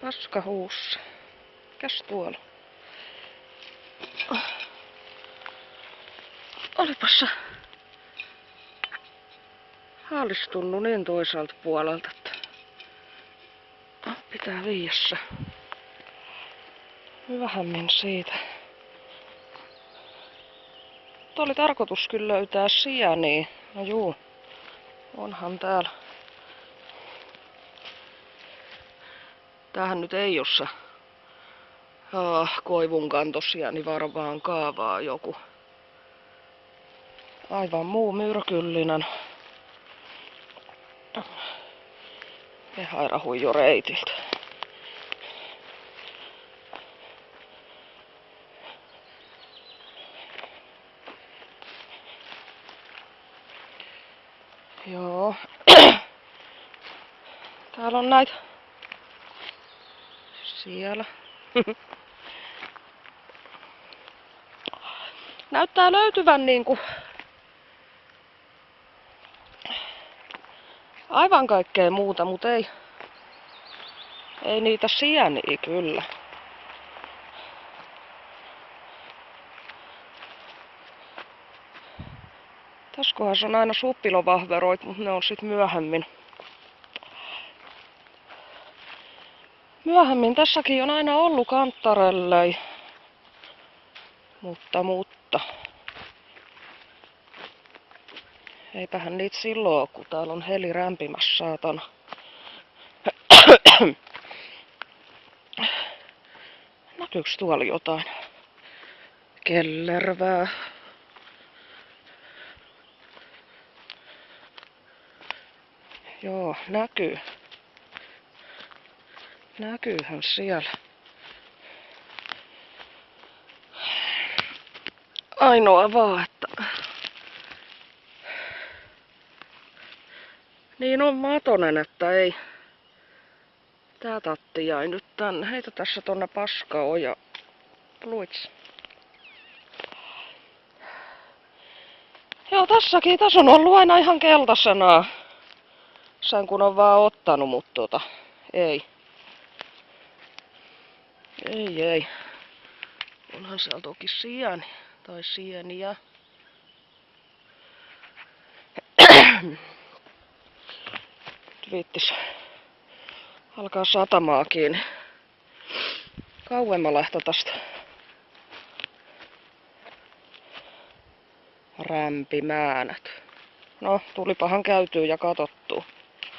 Paskahuussa. Mikäs tuolla? Olipas se haalistunut niin toiselta puolelta, että pitää viiä se myöhemmin siitä. Tuo oli tarkoitus kyllä löytää sieniä. No juu, onhan täällä. Tämähän nyt ei oo se koivunkaan tosiaan, niin varmaan kaavaa joku aivan muu myrkyllinen. Ja hairahui jo reitiltä. Joo. Täällä on näitä. Siellä. Näyttää löytyvän niinku aivan kaikkea muuta, mutta ei niitä sieniä kyllä. Tässä kohdassa on aina suppilovahveroit, mutta ne on sit myöhemmin. Myöhemmin tässäkin on aina ollut kanttarellei. Mutta. Eipähän niitä silloin, kun täällä on heli rämpimässä, saatana. Näkyykö tuolla jotain kellervää? Joo, näkyy. Näkyyhän siellä. Ainoa vaan, että niin on matonen, että ei. Tää tatti jäi nyt tänne. Heitä tässä tonne paskaoja. Pluits. Joo, tässä on ollut aina ihan keltaisena. Sen kun on vaan ottanut, mutta ei. Ei. Onhan siellä toki sieni. Tai sieniä. Viittis alkaa satamaakin. Kauemma lähtö tästä rämpimään. No, tulipahan käytyä ja katottua.